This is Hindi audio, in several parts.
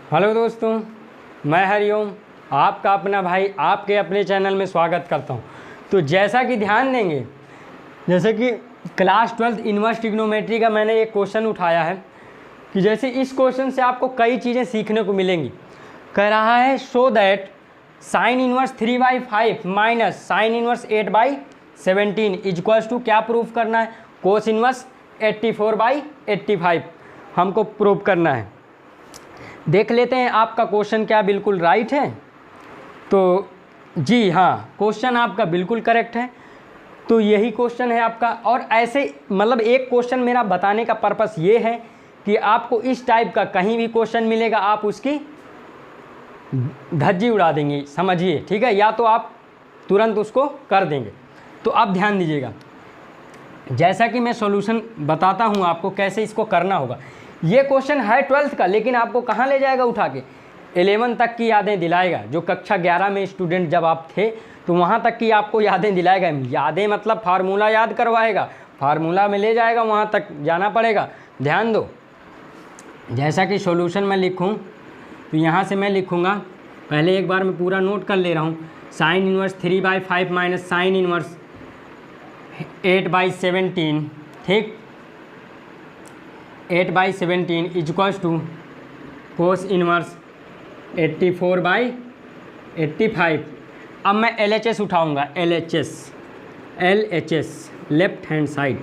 हेलो दोस्तों, मैं हरिओम आपका अपना भाई आपके अपने चैनल में स्वागत करता हूं। तो जैसा कि ध्यान देंगे, जैसे कि क्लास 12 इन्वर्स ट्रिग्नोमेट्री का मैंने एक क्वेश्चन उठाया है कि जैसे इस क्वेश्चन से आपको कई चीज़ें सीखने को मिलेंगी। कह रहा है show that sine inverse 3/5 minus sine inverse 8/17 equals to क्या प्रूफ करना है, कोस इन्वर्स 84/85 हमको प्रूफ करना है। देख लेते हैं आपका क्वेश्चन क्या बिल्कुल राइट है। तो जी हाँ, क्वेश्चन आपका बिल्कुल करेक्ट है। तो यही क्वेश्चन है आपका। और ऐसे मतलब एक क्वेश्चन मेरा बताने का पर्पस ये है कि आपको इस टाइप का कहीं भी क्वेश्चन मिलेगा आप उसकी धज्जी उड़ा देंगे, समझिए, ठीक है। या तो आप तुरंत उसको कर देंगे। तो अब ध्यान दीजिएगा, जैसा कि मैं सॉल्यूशन बताता हूँ आपको कैसे इसको करना होगा। ये क्वेश्चन है 12th का, लेकिन आपको कहाँ ले जाएगा उठा के, 11 तक की यादें दिलाएगा। जो कक्षा 11 में स्टूडेंट जब आप थे तो वहाँ तक की आपको यादें दिलाएगा। यादें मतलब फार्मूला याद करवाएगा, फार्मूला में ले जाएगा, वहाँ तक जाना पड़ेगा। ध्यान दो, जैसा कि सॉल्यूशन में लिखूँ तो यहाँ से मैं लिखूँगा, पहले एक बार मैं पूरा नोट कर ले रहा हूँ। Sign inverse 3/5 minus sine inverse 8/17, ठीक, 8/17 इक्वल्स टू कोस इन्वर्स 84/85। अब मैं LHS उठाऊंगा, LHS लेफ्ट हैंड साइड।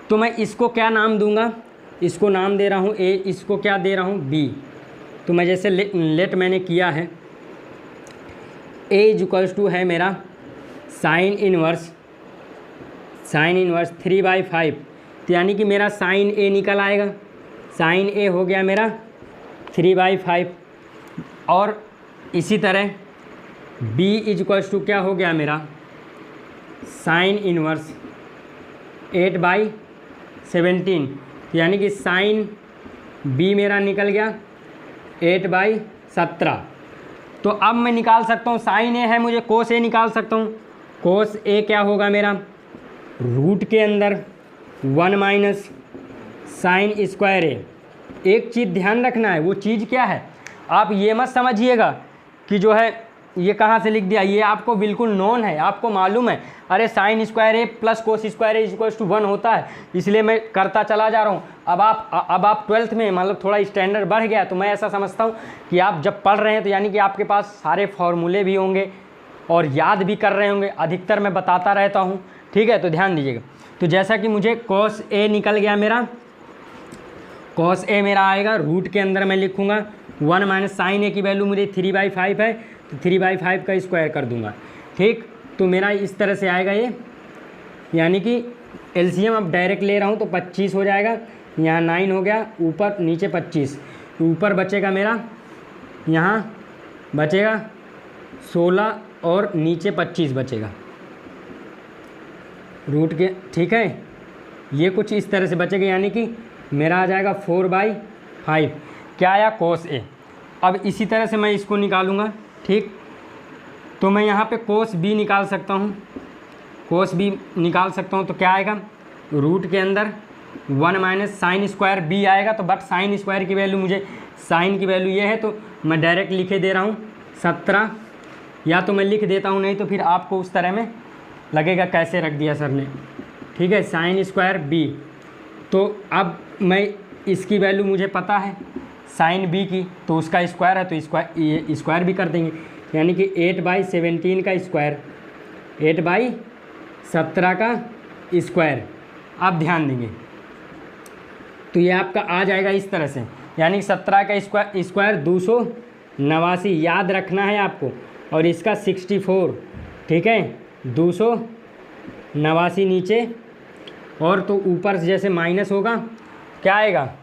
तो मैं इसको क्या नाम दूंगा, इसको नाम दे रहा हूँ A, इसको क्या दे रहा हूँ B। तो मैं जैसे लेट मैंने किया है, A इक्वल्स टू है मेरा साइन इन्वर्स 3/5, तो यानी कि मेरा साइन A निकल आएगा। साइन A हो गया मेरा 3/5। और इसी तरह B इक्वल्स टू क्या हो गया मेरा साइन इन्वर्स 8/17, यानी कि साइन B मेरा निकल गया 8/17। तो अब मैं निकाल सकता हूँ, साइन A है, मुझे कोस A निकाल सकता हूँ। कोस A क्या होगा मेरा, रूट के अंदर 1 माइनस साइन स्क्वायर A। एक चीज़ ध्यान रखना है, वो चीज़ क्या है, आप ये मत समझिएगा कि जो है ये कहाँ से लिख दिया, ये आपको बिल्कुल नोन है, आपको मालूम है। अरे sine square A plus cos square A equals to 1 होता है, इसलिए मैं करता चला जा रहा हूँ। अब आप 12th में मतलब थोड़ा स्टैंडर्ड बढ़ गया, तो मैं ऐसा समझता हूँ कि आप जब पढ़ रहे हैं तो यानी कि आपके पास सारे फॉर्मूले भी होंगे और याद भी कर रहे होंगे। अधिकतर मैं बताता रहता हूँ, ठीक है। तो ध्यान दीजिएगा, तो जैसा कि मुझे cos A निकल गया मेरा, cos A मेरा आएगा, रूट के अंदर मैं लिखूँगा 1 माइनस साइन A की वैल्यू मुझे 3/5 है, तो 3/5 का स्क्वायर कर दूंगा, ठीक। तो मेरा इस तरह से आएगा ये, यानी कि LCM अब डायरेक्ट ले रहा हूँ तो 25 हो जाएगा। यहाँ 9 हो गया, ऊपर नीचे 25, तो ऊपर बचेगा मेरा, यहाँ बचेगा 16 और नीचे 25 बचेगा रूट के, ठीक है। ये कुछ इस तरह से बचेगा, यानी कि मेरा आ जाएगा 4/5, क्या आया, कोस A। अब इसी तरह से मैं इसको निकालूंगा, ठीक। तो मैं यहाँ पे कोस B निकाल सकता हूँ, कोस B निकाल सकता हूँ। तो क्या आएगा, रूट के अंदर 1 माइनस साइन स्क्वायर B आएगा। तो बट साइन स्क्वायर की वैल्यू, मुझे साइन की वैल्यू ये है, तो मैं डायरेक्ट लिखे दे रहा हूँ 17, या तो मैं लिख देता हूँ, नहीं तो फिर आपको उस तरह में लगेगा कैसे रख दिया सर ने, ठीक है। साइन स्क्वायर B, तो अब मैं इसकी वैल्यू मुझे पता है साइन B की, तो उसका स्क्वायर है, तो ये स्क्वायर भी कर देंगे, यानी कि 8/17 का स्क्वायर, 8/17 का स्क्वायर। आप ध्यान देंगे तो ये आपका आ जाएगा इस तरह से, यानी कि 17 का स्क्वायर 289, याद रखना है आपको। और इसका 64, ठीक है, 289 नीचे, और तो ऊपर जैसे माइनस होगा, क्या आएगा,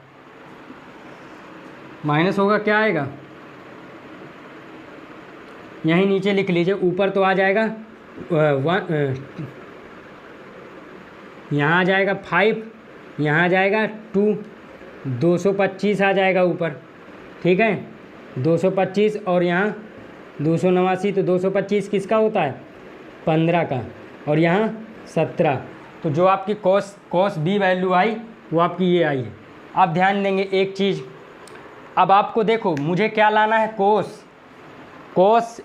माइनस होगा, क्या आएगा, यहीं नीचे लिख लीजिए। ऊपर तो आ जाएगा यहाँ आ जाएगा 5, यहाँ आ जाएगा 2, 225 आ जाएगा ऊपर, ठीक है, 225, और यहाँ 289, तो 225 किसका होता है, 15 का, और यहाँ 17। तो जो आपकी कोस B वैल्यू आई वो आपकी ये आई है। आप ध्यान देंगे एक चीज़, अब आपको देखो मुझे क्या लाना है, कोस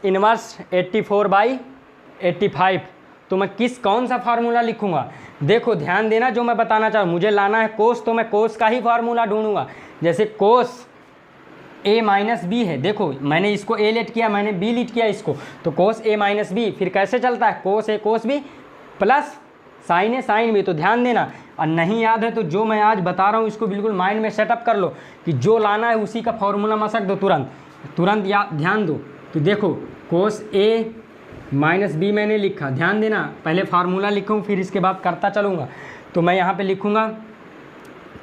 इनवर्स 84/85। तो मैं कौन सा फार्मूला लिखूंगा, देखो ध्यान देना जो मैं बताना चाहूँ, मुझे लाना है कोस, तो मैं कोस का ही फार्मूला ढूंढूंगा। जैसे कोस a माइनस बी है, देखो मैंने इसको a लेट किया, मैंने b लेट किया इसको, तो कोस a माइनस बी फिर कैसे चलता है, cos a cos b plus sine a sine b। तो ध्यान देना, और नहीं याद है तो जो मैं आज बता रहा हूँ इसको बिल्कुल माइंड में सेटअप कर लो कि जो लाना है उसी का फॉर्मूला मसक दो तुरंत याद ध्यान दो। तो देखो कोस a माइनस बी मैंने लिखा, ध्यान देना पहले फार्मूला लिखूँ फिर इसके बाद करता चलूँगा। तो मैं यहाँ पे लिखूँगा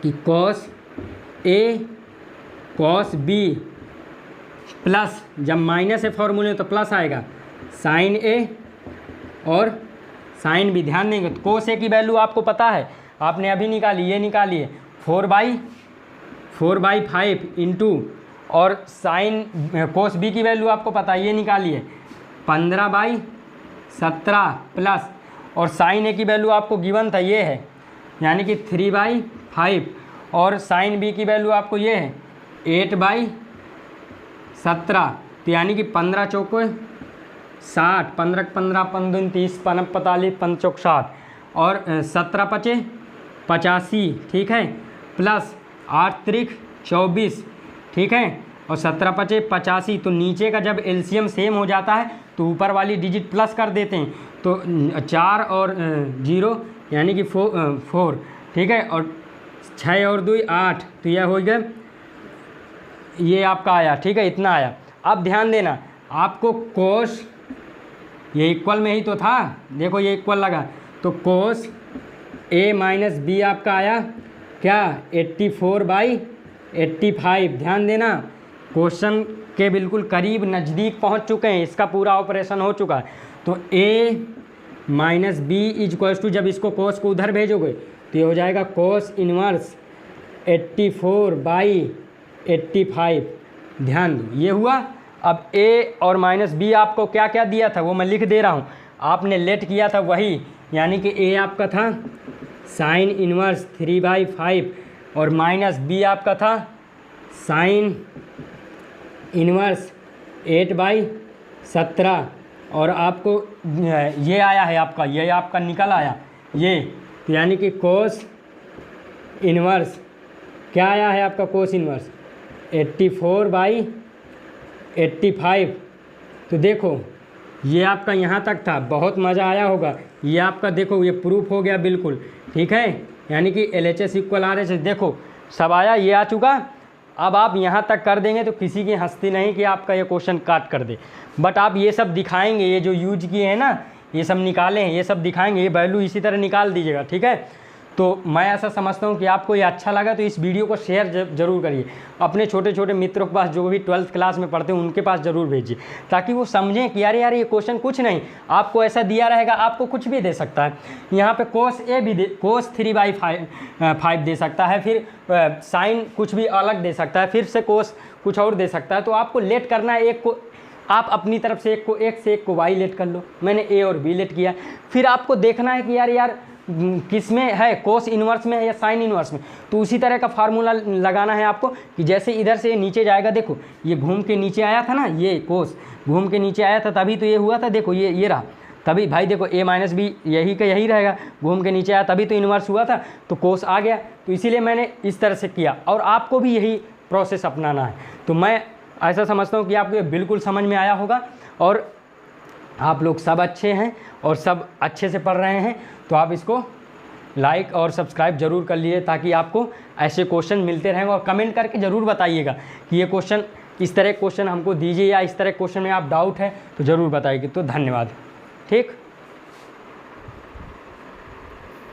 कि कोस a कॉस बी प्लस, जब माइनस है फॉर्मूले तो प्लस आएगा, साइन ए और साइन बी। ध्यान देंगे तो कोस ए की वैल्यू आपको पता है, आपने अभी निकाली, ये निकालिए 4/5 इंटू, और साइन कोस बी की वैल्यू आपको पता है, ये निकालिए 15/17 प्लस, और साइन ए की वैल्यू आपको गिवन था ये है, यानी कि 3/5, और साइन बी की वैल्यू आपको ये है 8/17। तो यानी कि 15 चौको 60, 15 15 15 30 15 45 5 चौक 60, और 17 पचे 85, ठीक है, प्लस 8 त्रिक 24, ठीक है, और 17 पचे 85। तो नीचे का जब एलसीएम सेम हो जाता है तो ऊपर वाली डिजिट प्लस कर देते हैं, तो 4 और 0 यानी कि 4, ठीक है, और 6 और 2 8, तो यह हो गया, ये आपका आया, ठीक है, इतना आया। अब ध्यान देना आपको कोस, ये इक्वल में ही तो था, देखो ये इक्वल लगा, तो कोस a माइनस बी आपका आया क्या 84/85। ध्यान देना क्वेश्चन के बिल्कुल करीब नज़दीक पहुंच चुके हैं, इसका पूरा ऑपरेशन हो चुका है। तो a minus B equals to, जब इसको कोस को उधर भेजोगे तो ये हो जाएगा कोस इनवर्स 84/85। ध्यान दो ये हुआ। अब a और माइनस बी आपको क्या क्या दिया था वो मैं लिख दे रहा हूँ, आपने लेट किया था वही, यानी कि a आपका था साइन इनवर्स 3/5 और माइनस बी आपका था साइन इनवर्स 8/17, और आपको ये आया है आपका, ये आपका निकल आया ये, तो यानी कि कोस इनवर्स क्या आया है आपका, कोस इनवर्स 84/85। तो देखो ये आपका यहाँ तक था, बहुत मज़ा आया होगा, ये आपका देखो ये प्रूफ हो गया बिल्कुल, ठीक है, यानी कि LHS इक्वल RHS, देखो सब आया, ये आ चुका। अब आप यहाँ तक कर देंगे तो किसी की हंसती नहीं कि आपका ये क्वेश्चन काट कर दे, बट आप ये सब दिखाएंगे, ये जो यूज किए हैं ना, ये सब निकाले हैं, ये सब दिखाएंगे, ये वैल्यू इसी तरह निकाल दीजिएगा, ठीक है। तो मैं ऐसा समझता हूँ कि आपको ये अच्छा लगा तो इस वीडियो को शेयर ज़रूर करिए, अपने छोटे छोटे मित्रों के पास जो भी 12th क्लास में पढ़ते हैं उनके पास ज़रूर भेजिए, ताकि वो समझें कि यार ये क्वेश्चन कुछ नहीं, आपको ऐसा दिया रहेगा, आपको कुछ भी दे सकता है, यहाँ पे कोस ए भी कोस 3/5 दे सकता है, फिर साइन कुछ भी अलग दे सकता है, फिर से कोस कुछ और दे सकता है। तो आपको लेट करना है, एक को आप अपनी तरफ से एक को वाई लेट कर लो, मैंने ए और बी लेट किया, फिर आपको देखना है कि यार किस में है, कोस इनवर्स में है या साइन इनवर्स में, तो उसी तरह का फार्मूला लगाना है आपको कि जैसे इधर से नीचे जाएगा, देखो ये घूम के नीचे आया था ना, ये कोस घूम के नीचे आया था तभी तो ये हुआ था, देखो ये रहा, तभी भाई देखो a माइनस बी यही का यही रहेगा, घूम के नीचे आया तभी तो इनवर्स हुआ था, तो कोस आ गया, तो इसीलिए मैंने इस तरह से किया, और आपको भी यही प्रोसेस अपनाना है। तो मैं ऐसा समझता हूँ कि आपको ये बिल्कुल समझ में आया होगा, और आप लोग सब अच्छे हैं और सब अच्छे से पढ़ रहे हैं, तो आप इसको लाइक और सब्सक्राइब ज़रूर कर लिए, ताकि आपको ऐसे क्वेश्चन मिलते रहेंगे, और कमेंट करके ज़रूर बताइएगा कि ये क्वेश्चन, इस तरह क्वेश्चन हमको दीजिए, या इस तरह क्वेश्चन में आप डाउट है तो ज़रूर बताइए। तो धन्यवाद, ठीक।